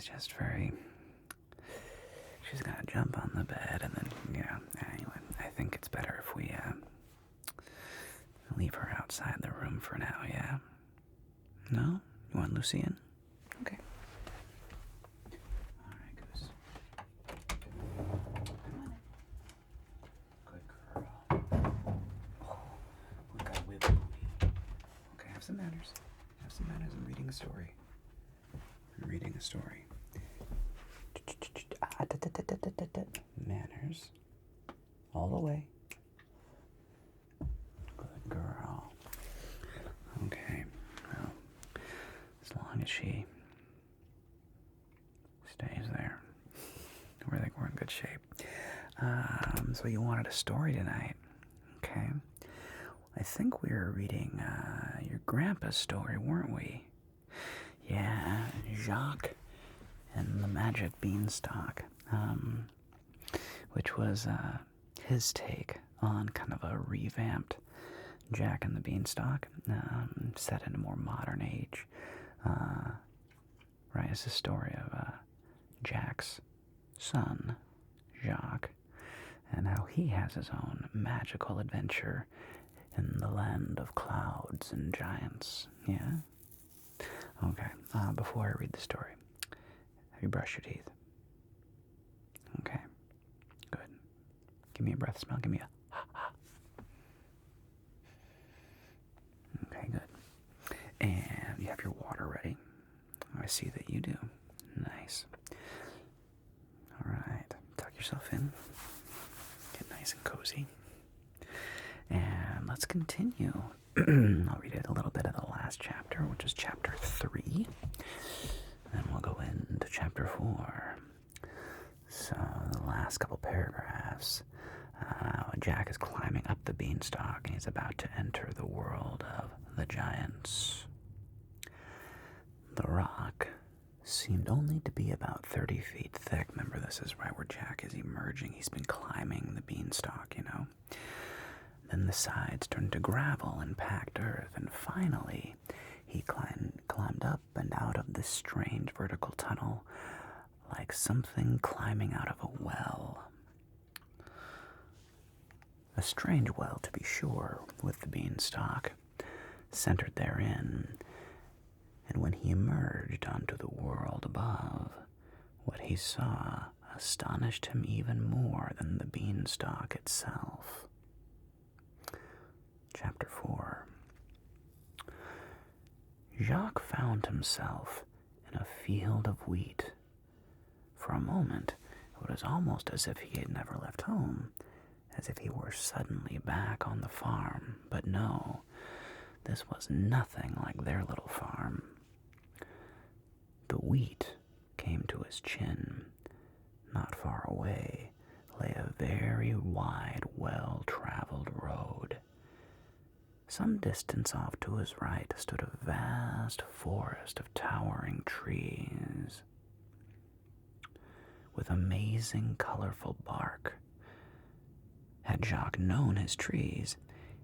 she's just very... She's gonna jump on the bed and then, anyway, I think it's better if we, leave her outside the room for now, yeah? No? You want Lucy in? Okay. Alright, Goose. Come on in. Good girl. Oh, look, I wiggle booty. Okay, have some manners. Have some manners. I'm reading a story. Manners. All the way. Good girl. Okay. Well, as long as she stays there, I think we're in good shape. So you wanted a story tonight. Okay. I think we were reading your grandpa's story, weren't we? Yeah, Jacques and the Magic Beanstalk, which was his take on kind of a revamped Jack and the Beanstalk, set in a more modern age. Right, it's the story of Jack's son, Jacques, and how he has his own magical adventure in the land of clouds and giants. Yeah? Okay, before I read the story, have you brushed your teeth? Okay, good. Give me a breath smell. Give me a ha. Okay, good. And you have your water ready. I see that you do. Nice. Alright, tuck yourself in. Get nice and cozy. And let's continue. I'll read a little bit of the last chapter, which is chapter 3. Then we'll go into chapter 4. So, the last couple paragraphs. Jack is climbing up the beanstalk, and he's about to enter the world of the giants. The rock seemed only to be about 30 feet thick. Remember, this is right where Jack is emerging. He's been climbing the beanstalk, Then the sides turned to gravel and packed earth, and finally he climbed up and out of this strange vertical tunnel like something climbing out of a well. A strange well, to be sure, with the beanstalk centered therein, and when he emerged onto the world above, what he saw astonished him even more than the beanstalk itself. Chapter 4. Jacques found himself in a field of wheat. For a moment, it was almost as if he had never left home, as if he were suddenly back on the farm. But no, this was nothing like their little farm. The wheat came to his chin. Not far away lay a very wide, well-traveled road. Some distance off to his right stood a vast forest of towering trees with amazing colorful bark. Had Jacques known his trees,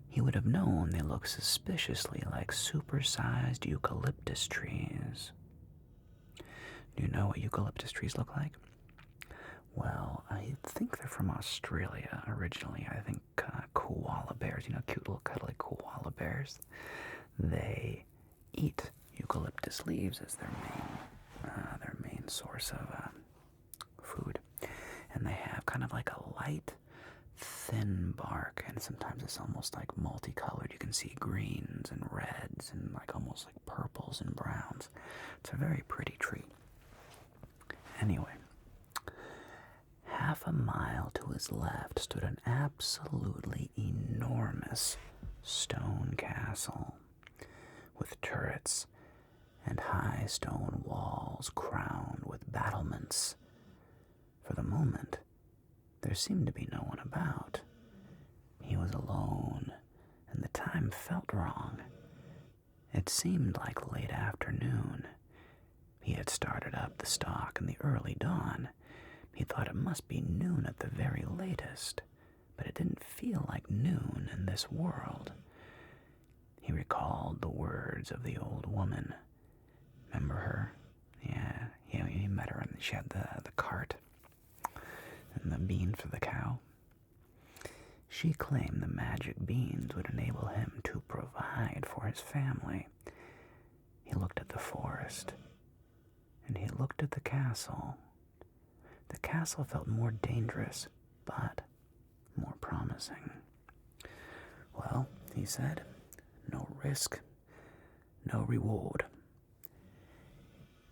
he would have known they looked suspiciously like supersized eucalyptus trees. Do you know what eucalyptus trees look like? Well, I think they're from Australia originally. I think koala bears, cute little cuddly koala bears, they eat eucalyptus leaves as their main source of food. And they have kind of like a light, thin bark, and sometimes it's almost like multicolored. You can see greens and reds and like almost like purples and browns. It's a very pretty tree. Anyway, half a mile to his left stood an absolutely enormous stone castle with turrets and high stone walls crowned with battlements. For the moment, there seemed to be no one about. He was alone, and the time felt wrong. It seemed like late afternoon. He had started up the stalk in the early dawn. He thought it must be noon at the very latest, but it didn't feel like noon in this world. He recalled the words of the old woman. Remember her? Yeah, He met her and she had the cart and the bean for the cow. She claimed the magic beans would enable him to provide for his family. He looked at the forest, and he looked at the castle. The castle felt more dangerous, but more promising. Well, he said, no risk, no reward.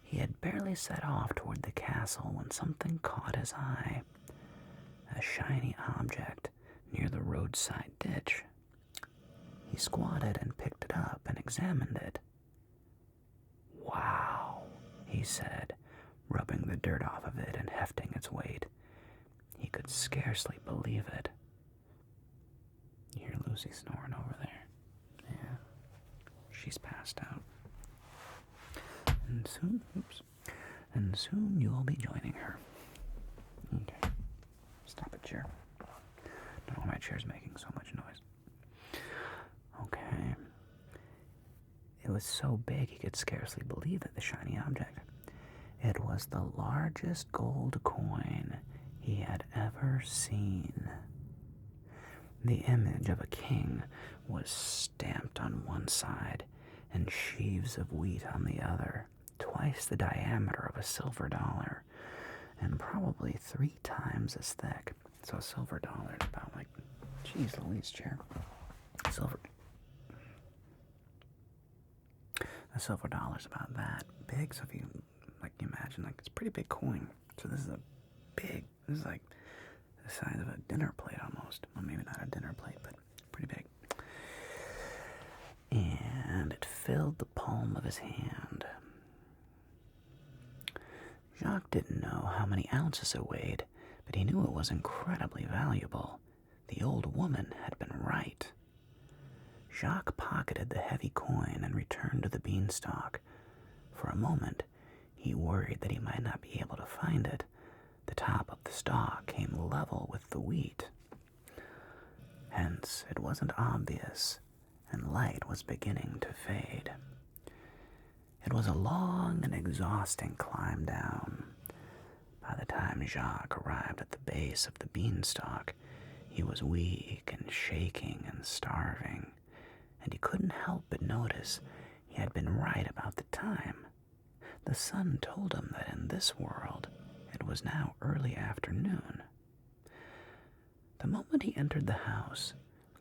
He had barely set off toward the castle when something caught his eye. A shiny object near the roadside ditch. He squatted and picked it up and examined it. Wow, he said, rubbing the dirt off of it and hefting its weight. He could scarcely believe it. You hear Lucy snoring over there. Yeah, she's passed out. And soon you'll be joining her. Okay, stop it, chair. I don't know why my chair's making so much noise. Okay. It was so big he could scarcely believe it, the shiny object. It was the largest gold coin he had ever seen. The image of a king was stamped on one side and sheaves of wheat on the other, twice the diameter of a silver dollar, and probably 3 times as thick. So a silver dollar is about like, geez Louise, chair. A silver dollar is about that big. So if you imagine, it's a pretty big coin. So this is like the size of a dinner plate almost. Well, maybe not a dinner plate, but pretty big. And it filled the palm of his hand. Jacques didn't know how many ounces it weighed, but he knew it was incredibly valuable. The old woman had been right. Jacques pocketed the heavy coin and returned to the beanstalk. For a moment, he worried that he might not be able to find it. The top of the stalk came level with the wheat. Hence, it wasn't obvious, and light was beginning to fade. It was a long and exhausting climb down. By the time Jacques arrived at the base of the beanstalk, he was weak and shaking and starving, and he couldn't help but notice he had been right about the time. The sun told him that in this world it was now early afternoon. The moment he entered the house,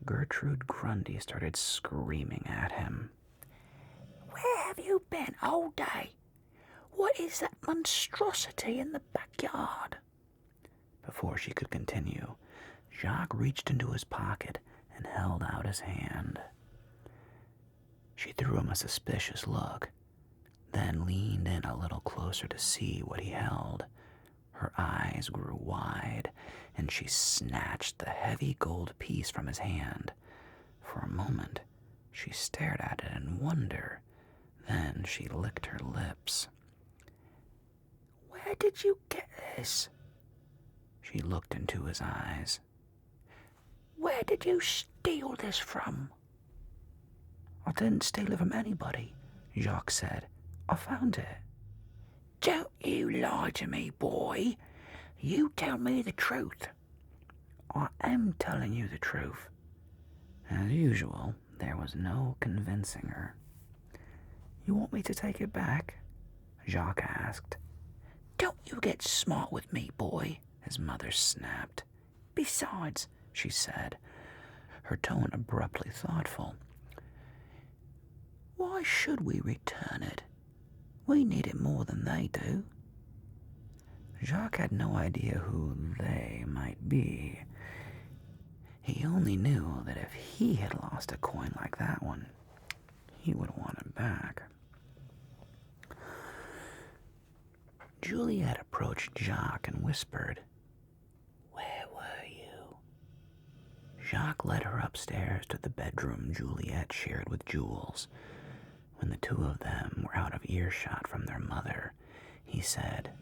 Gertrude Grundy started screaming at him. "Where have you been all day? What is that monstrosity in the backyard?" Before she could continue, Jacques reached into his pocket and held out his hand. She threw him a suspicious look, then leaned in a little closer to see what he held. Her eyes grew wide, and she snatched the heavy gold piece from his hand. For a moment, she stared at it in wonder. Then she licked her lips. "Where did you get this?" She looked into his eyes. "Where did you steal this from?" "I didn't steal it from anybody," Jacques said. "I found it." "Don't you lie to me, boy. You tell me the truth." "I am telling you the truth." As usual, there was no convincing her. "You want me to take it back?" Jacques asked. "Don't you get smart with me, boy," his mother snapped. "Besides," she said, her tone abruptly thoughtful, "why should we return it? We need it more than they do." Jacques had no idea who they might be. He only knew that if he had lost a coin like that one, he would want it back. Juliet approached Jacques and whispered, "Where were you?" Jacques led her upstairs to the bedroom Juliet shared with Jules. When the two of them were out of earshot from their mother, he said,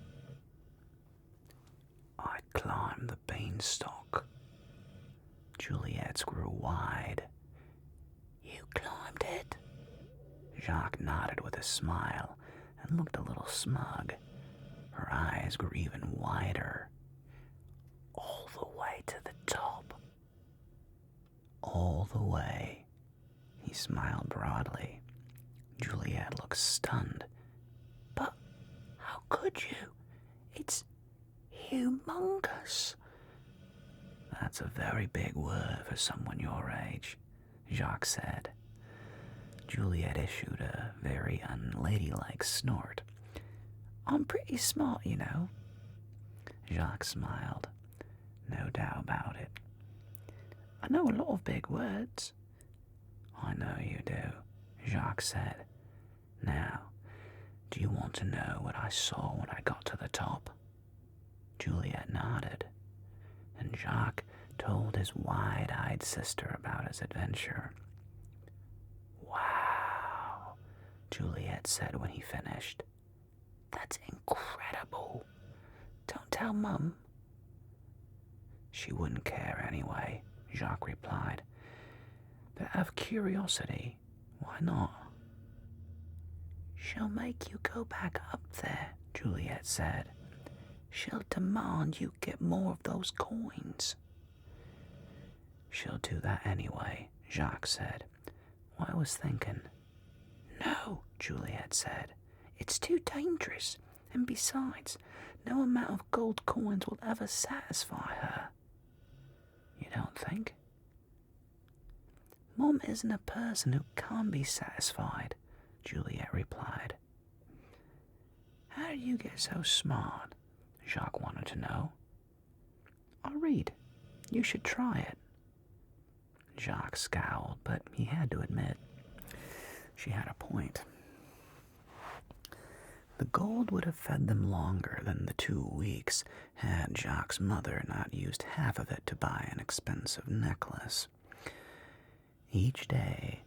"I climbed the beanstalk." Juliet's grew wide. "You climbed it?" Jacques nodded with a smile and looked a little smug. Her eyes grew even wider. All the way to the top. All the way. He smiled broadly. Juliet looked stunned. But how could you? It's humongous. That's a very big word for someone your age, Jacques said. Juliet issued a very unladylike snort. I'm pretty smart, you know. Jacques smiled. No doubt about it. I know a lot of big words. I know you do, Jacques said. Now, do you want to know what I saw when I got to the top? Juliet nodded, and Jacques told his wide-eyed sister about his adventure. Wow, Juliet said when he finished. That's incredible. Don't tell Mum. She wouldn't care anyway, Jacques replied. But out of curiosity, why not? She'll make you go back up there, Juliet said. She'll demand you get more of those coins. She'll do that anyway, Jacques said. Well, I was thinking. No, Juliet said. It's too dangerous, and besides, no amount of gold coins will ever satisfy her. You don't think? Mom isn't a person who can't be satisfied, Juliet replied. How did you get so smart? Jacques wanted to know. I'll read. You should try it. Jacques scowled, but he had to admit she had a point. The gold would have fed them longer than the 2 weeks had Jacques' mother not used half of it to buy an expensive necklace. Each day,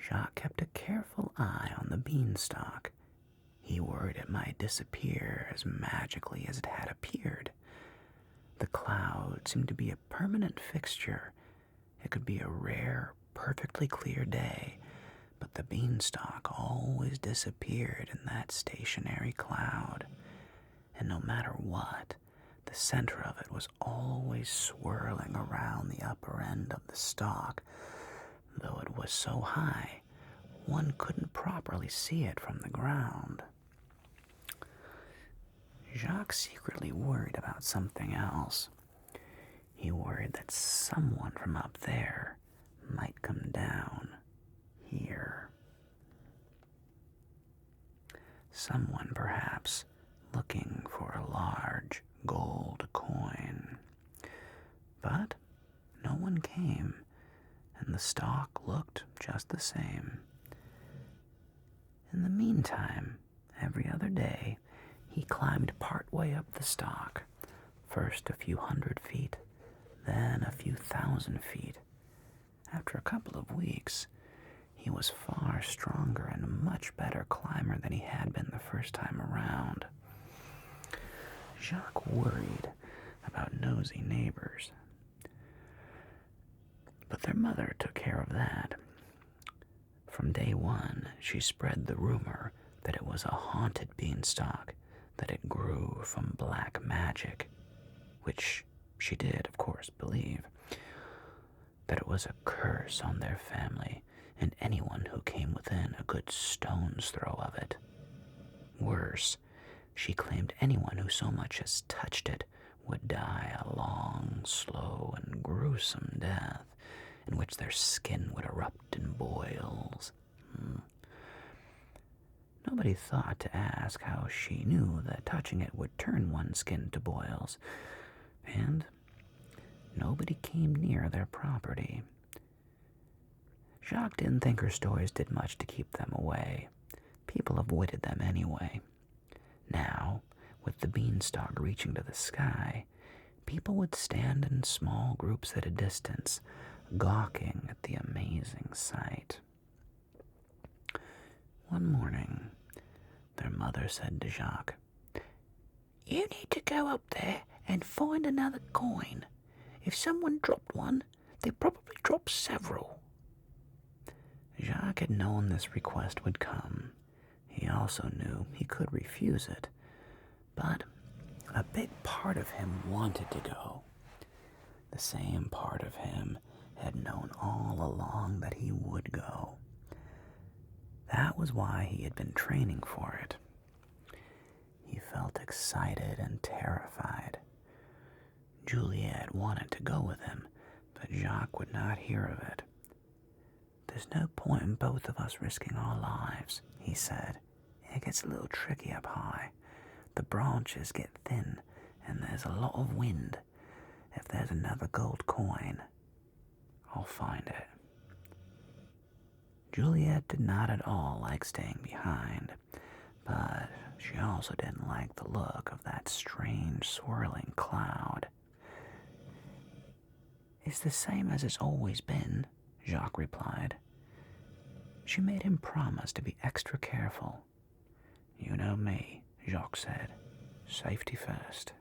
Jacques kept a careful eye on the beanstalk. He worried it might disappear as magically as it had appeared. The cloud seemed to be a permanent fixture. It could be a rare, perfectly clear day, but the beanstalk always disappeared in that stationary cloud. And no matter what, the center of it was always swirling around the upper end of the stalk, though it was so high, one couldn't properly see it from the ground. Jacques secretly worried about something else. He worried that someone from up there might come down here. Someone, perhaps, looking for a large gold coin. But no one came, and the stalk looked just the same. In the meantime, every other day, he climbed part way up the stalk, first a few 100 feet, then a few 1,000 feet. After a couple of weeks, he was far stronger and a much better climber than he had been the first time around. Jacques worried about nosy neighbors, but their mother took care of that. From day one, she spread the rumor that it was a haunted beanstalk, that it grew from black magic, which she did, of course, believe, that it was a curse on their family and anyone who came within a good stone's throw of it. Worse, she claimed anyone who so much as touched it would die a long, slow, and gruesome death, in which their skin would erupt in boils. Nobody thought to ask how she knew that touching it would turn one's skin to boils, and nobody came near their property. Jacques didn't think her stories did much to keep them away. People avoided them anyway. Now, with the beanstalk reaching to the sky, people would stand in small groups at a distance, gawking at the amazing sight. One morning, their mother said to Jacques, "You need to go up there and find another coin. If someone dropped one, they probably dropped several." Jacques had known this request would come. He also knew he could refuse it, but A big part of him wanted to go. The same part of him had known all along that he would go. That was why he had been training for it. He felt excited and terrified. Juliet wanted to go with him, but Jacques would not hear of it. "There's no point in both of us risking our lives," he said. "It gets a little tricky up high. The branches get thin, and there's a lot of wind. If there's another gold coin, I'll find it." Juliet did not at all like staying behind, but she also didn't like the look of that strange swirling cloud. "It's the same as it's always been," Jacques replied. She made him promise to be extra careful. "You know me," Jacques said. "Safety first."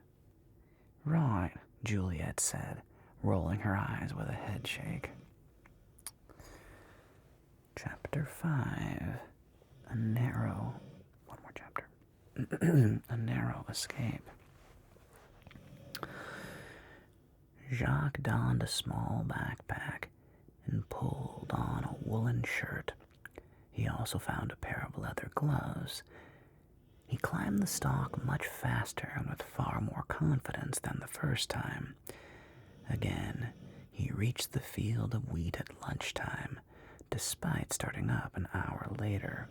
"Right," Juliet said, rolling her eyes with a head shake. Chapter 5. A narrow... One more chapter. A narrow escape. Jacques donned a small backpack and pulled on a woolen shirt. He also found a pair of leather gloves. He climbed the stalk much faster and with far more confidence than the first time. Again, he reached the field of wheat at lunchtime, despite starting up an hour later.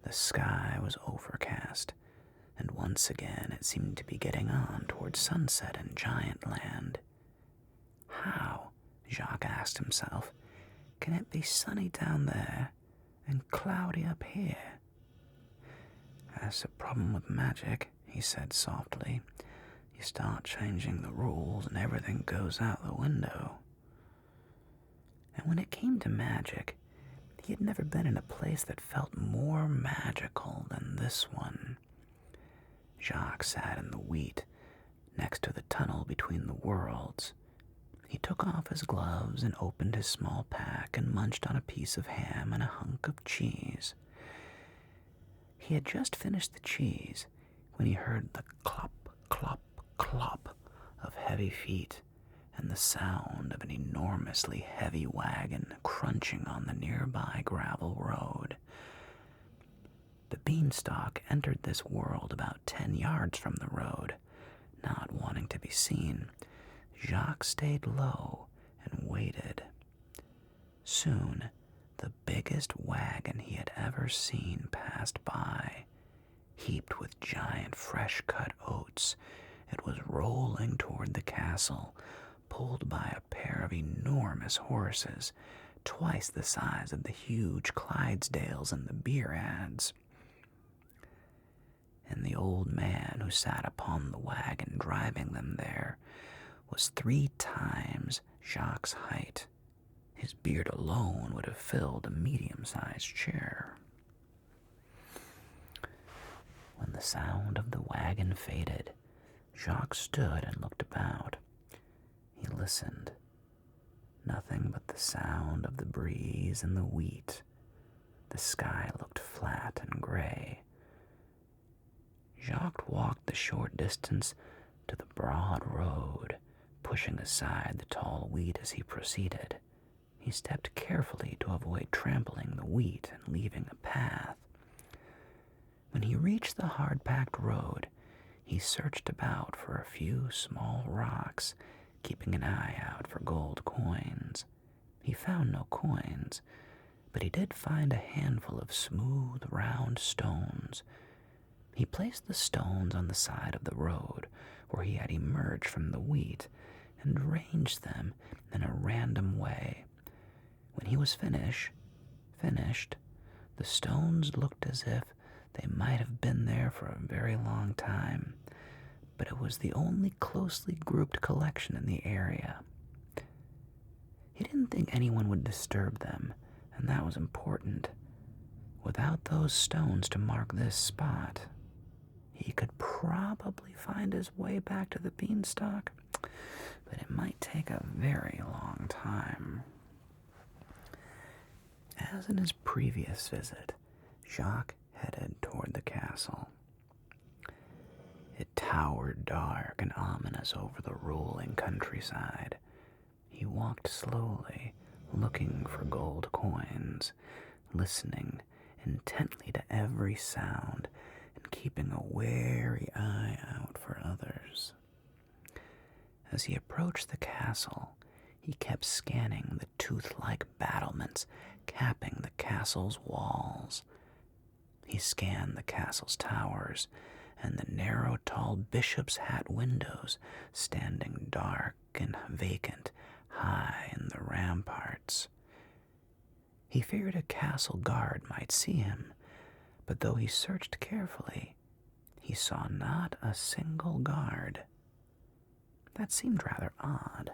The sky was overcast, and once again it seemed to be getting on towards sunset in Giant Land. How, Jacques asked himself, can it be sunny down there and cloudy up here? "That's the problem with magic," he said softly. "You start changing the rules and everything goes out the window." And when it came to magic, he had never been in a place that felt more magical than this one. Jacques sat in the wheat, next to the tunnel between the worlds. He took off his gloves and opened his small pack and munched on a piece of ham and a hunk of cheese. He had just finished the cheese when he heard the clop, clop, clop of heavy feet and the sound of an enormously heavy wagon crunching on the nearby gravel road. The beanstalk entered this world about 10 yards from the road. Not wanting to be seen, Jacques stayed low and waited. Soon, the biggest wagon he had ever seen passed by. Heaped with giant fresh-cut oats, it was rolling toward the castle, pulled by a pair of enormous horses, twice the size of the huge Clydesdales in the beer ads. And the old man who sat upon the wagon driving them there was 3 times Jacques' height. His beard alone would have filled a medium-sized chair. When the sound of the wagon faded, Jacques stood and looked about. He listened. Nothing but the sound of the breeze and the wheat. The sky looked flat and gray. Jacques walked the short distance to the broad road, pushing aside the tall wheat as he proceeded. He stepped carefully to avoid trampling the wheat and leaving a path. When he reached the hard-packed road, he searched about for a few small rocks, keeping an eye out for gold coins. He found no coins, but he did find a handful of smooth, round stones. He placed the stones on the side of the road where he had emerged from the wheat and arranged them in a random way. When he was finished, the stones looked as if they might have been there for a very long time, but it was the only closely grouped collection in the area. He didn't think anyone would disturb them, and that was important. Without those stones to mark this spot, he could probably find his way back to the beanstalk, but it might take a very long time. As in his previous visit, Jacques headed toward the castle. It towered dark and ominous over the rolling countryside. He walked slowly, looking for gold coins, listening intently to every sound and keeping a wary eye out for others. As he approached the castle, he kept scanning the tooth-like battlements capping the castle's walls. He scanned the castle's towers and the narrow, tall bishop's hat windows standing dark and vacant high in the ramparts. He feared a castle guard might see him, but though he searched carefully, he saw not a single guard. That seemed rather odd.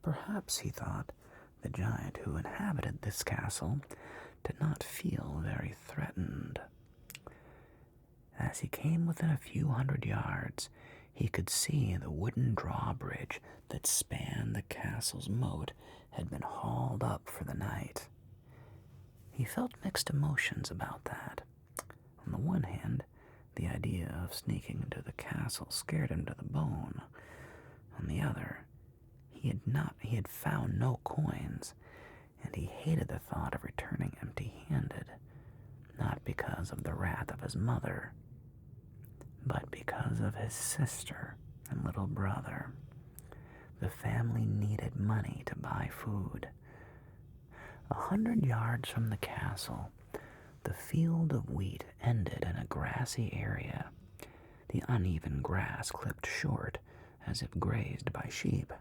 Perhaps, he thought, the giant who inhabited this castle did not feel very threatened. As he came within a few hundred yards, he could see the wooden drawbridge that spanned the castle's moat had been hauled up for the night. He felt mixed emotions about that. On the one hand, the idea of sneaking into the castle scared him to the bone. On the other, he had found no coins, and he hated the thought of returning empty-handed, not because of the wrath of his mother, but because of his sister and little brother. The family needed money to buy food. 100 yards from the castle, the field of wheat ended in a grassy area, the uneven grass clipped short as if grazed by sheep.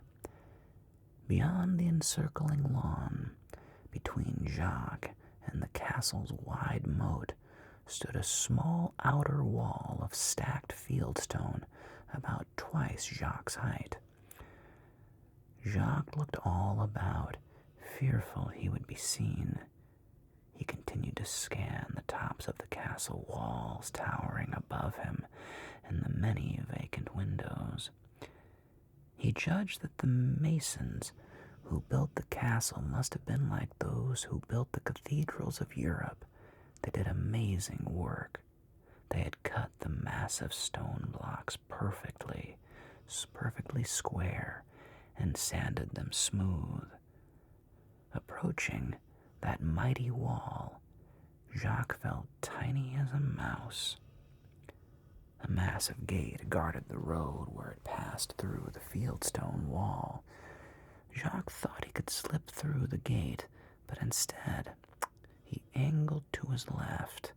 Beyond the encircling lawn, between Jacques and the castle's wide moat, stood a small outer wall of stacked fieldstone about twice Jacques' height. Jacques looked all about, fearful he would be seen. He continued to scan the tops of the castle walls towering above him and the many vacant windows. He judged that the masons who built the castle must have been like those who built the cathedrals of Europe. They did amazing work. They had cut the massive stone blocks perfectly square, and sanded them smooth. Approaching that mighty wall, Jacques felt tiny as a mouse. A massive gate guarded the road where it passed through the fieldstone wall. Jacques thought he could slip through the gate, but instead he angled to his left.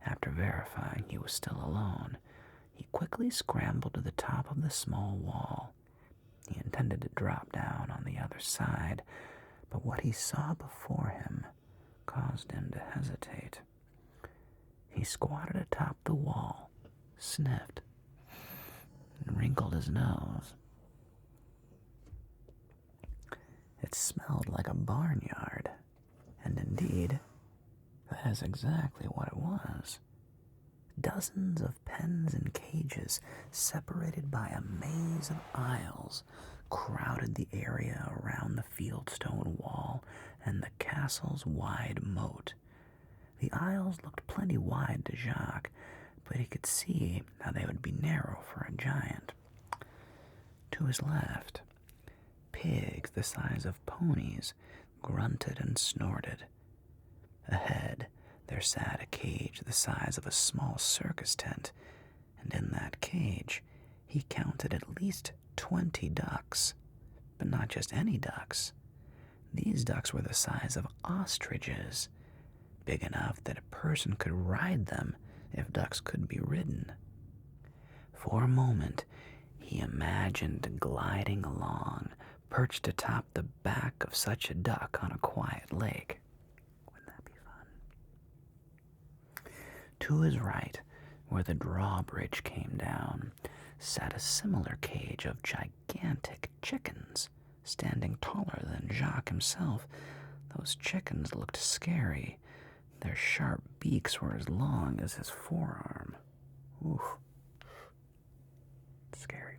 After verifying he was still alone, he quickly scrambled to the top of the small wall. He intended to drop down on the other side, but what he saw before him caused him to hesitate. He squatted atop the wall, sniffed, and wrinkled his nose. It smelled like a barnyard, and indeed, that is exactly what it was. Dozens of pens and cages, separated by a maze of aisles, crowded the area around the fieldstone wall and the castle's wide moat. The aisles looked plenty wide to Jacques, but he could see how they would be narrow for a giant. To his left, pigs the size of ponies grunted and snorted. Ahead, there sat a cage the size of a small circus tent, and in that cage he counted at least 20 ducks. But not just any ducks. These ducks were the size of ostriches, big enough that a person could ride them if ducks could be ridden. For a moment, he imagined gliding along, perched atop the back of such a duck on a quiet lake. Wouldn't that be fun? To his right, where the drawbridge came down, sat a similar cage of gigantic chickens, standing taller than Jacques himself. Those chickens looked scary. Their sharp beaks were as long as his forearm. Oof. Scary.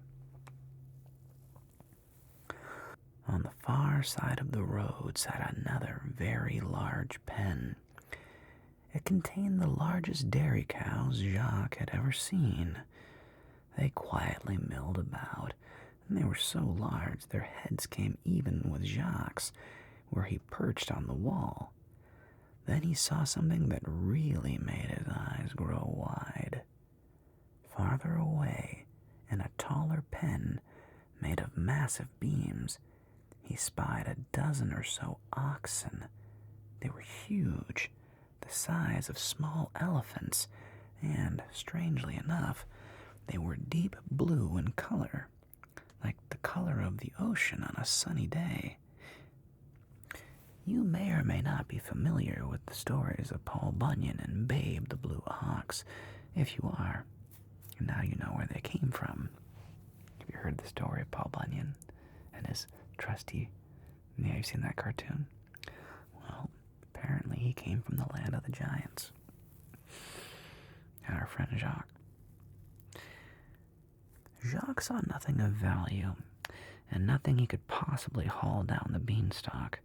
On the far side of the road sat another very large pen. It contained the largest dairy cows Jacques had ever seen. They quietly milled about, and they were so large their heads came even with Jacques, where he perched on the wall. Then he saw something that really made his eyes grow wide. Farther away, in a taller pen made of massive beams, he spied a dozen or so oxen. They were huge, the size of small elephants, and, strangely enough, they were deep blue in color, like the color of the ocean on a sunny day. You may or may not be familiar with the stories of Paul Bunyan and Babe the Blue Ox. If you are, now you know where they came from. Have you heard the story of Paul Bunyan and his trusty... Yeah, you've seen that cartoon? Well, apparently he came from the land of the giants. And our friend Jacques. Jacques saw nothing of value, and nothing he could possibly haul down the beanstalk.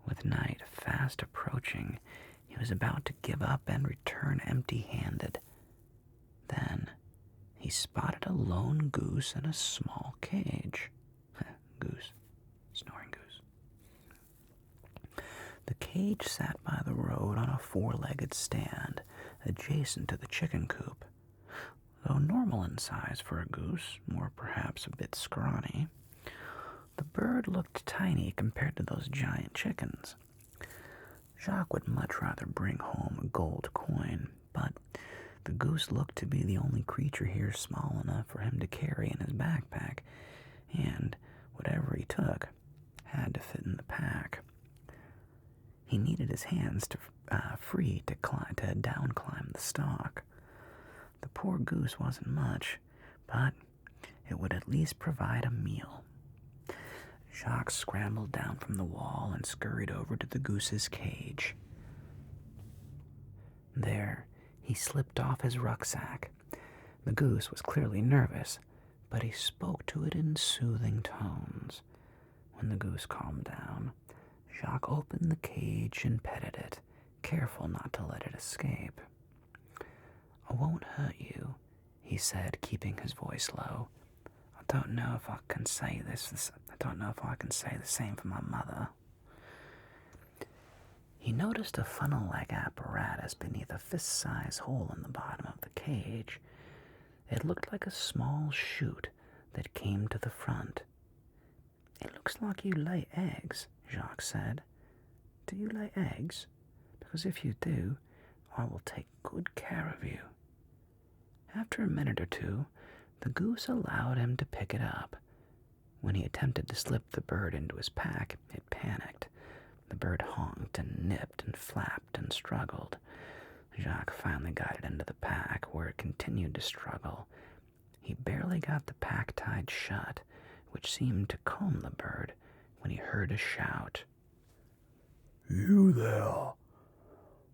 With night fast approaching, he was about to give up and return empty-handed. Then he spotted a lone goose in a small cage. Goose. Snoring goose. The cage sat by the road on a four-legged stand, adjacent to the chicken coop. Though normal in size for a goose, or perhaps a bit scrawny, the bird looked tiny compared to those giant chickens. Jacques would much rather bring home a gold coin, but the goose looked to be the only creature here small enough for him to carry in his backpack, and whatever he took had to fit in the pack. He needed his hands free to down climb the stalk. The poor goose wasn't much, but it would at least provide a meal. Jacques scrambled down from the wall and scurried over to the goose's cage. There, he slipped off his rucksack. The goose was clearly nervous, but he spoke to it in soothing tones. When the goose calmed down, Jacques opened the cage and petted it, careful not to let it escape. "I won't hurt you," he said, keeping his voice low. I don't know if I can say the same for my mother." He noticed a funnel-like apparatus beneath a fist-sized hole in the bottom of the cage. It looked like a small chute that came to the front. "It looks like you lay eggs," Jacques said. "Do you lay eggs? Because if you do, I will take good care of you." After a minute or two, the goose allowed him to pick it up. When he attempted to slip the bird into his pack, it panicked. The bird honked and nipped and flapped and struggled. Jacques finally got it into the pack, where it continued to struggle. He barely got the pack tied shut, which seemed to calm the bird, when he heard a shout. "You there!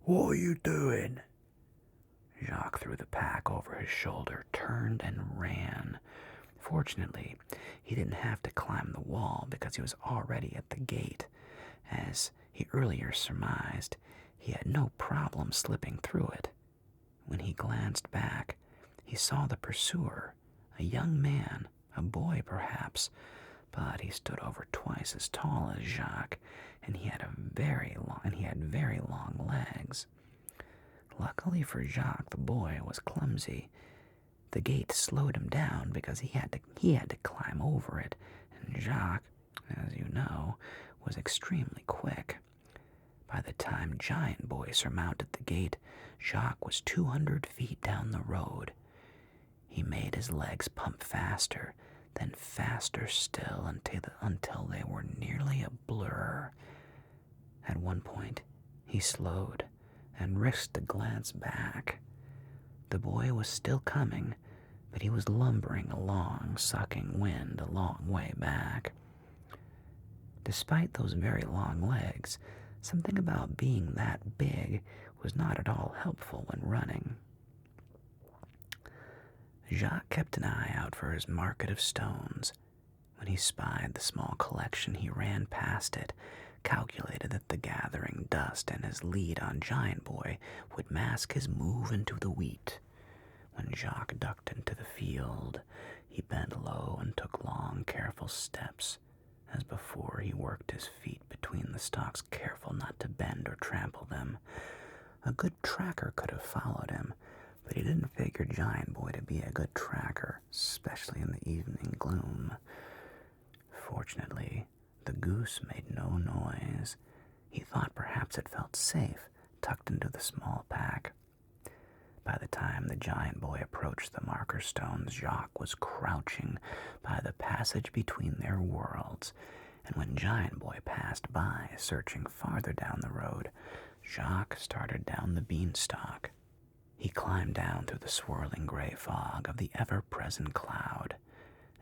What are you doing?" Jacques threw the pack over his shoulder, turned, and ran. Fortunately, he didn't have to climb the wall because he was already at the gate. As he earlier surmised, he had no problem slipping through it. When he glanced back, he saw the pursuer, a young man, a boy perhaps, but he stood over twice as tall as Jacques, and he had very long legs. Luckily for Jacques, the boy was clumsy. The gate slowed him down because he had to climb over it, and Jacques, as you know, was extremely quick. By the time Giant Boy surmounted the gate, Jacques was 200 feet down the road. He made his legs pump faster, then faster still until they were nearly a blur. At one point, he slowed and risked a glance back. The boy was still coming, but he was lumbering along, sucking wind a long way back. Despite those very long legs, something about being that big was not at all helpful when running. Jacques kept an eye out for his market of stones. When he spied the small collection, he ran past it, calculated that the gathering dust and his lead on Giant Boy would mask his move into the wheat. When Jacques ducked into the field, he bent low and took long, careful steps. As before, he worked his feet between the stalks, careful not to bend or trample them. A good tracker could have followed him, but he didn't figure Giant Boy to be a good tracker, especially in the evening gloom. Fortunately, the goose made no noise. He thought perhaps it felt safe, tucked into the small pack. By the time the Giant Boy approached the marker stones, Jacques was crouching by the passage between their worlds, and when Giant Boy passed by, searching farther down the road, Jacques started down the beanstalk. He climbed down through the swirling gray fog of the ever-present cloud.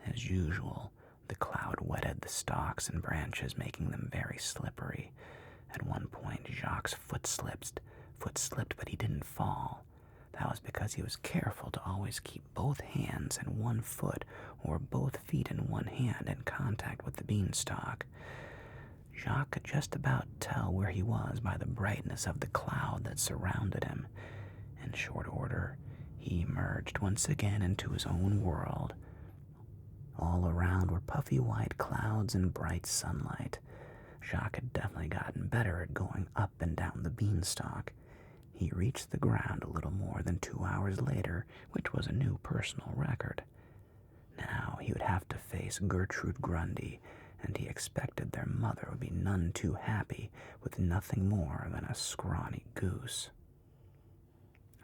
As usual, the cloud wetted the stalks and branches, making them very slippery. At one point, Jacques' foot slipped, but he didn't fall. That was because he was careful to always keep both hands and one foot, or both feet and one hand, in contact with the beanstalk. Jacques could just about tell where he was by the brightness of the cloud that surrounded him. In short order, he emerged once again into his own world. All around were puffy white clouds and bright sunlight. Jacques had definitely gotten better at going up and down the beanstalk. He reached the ground a little more than 2 hours later, which was a new personal record. Now he would have to face Gertrude Grundy, and he expected their mother would be none too happy with nothing more than a scrawny goose.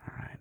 All right.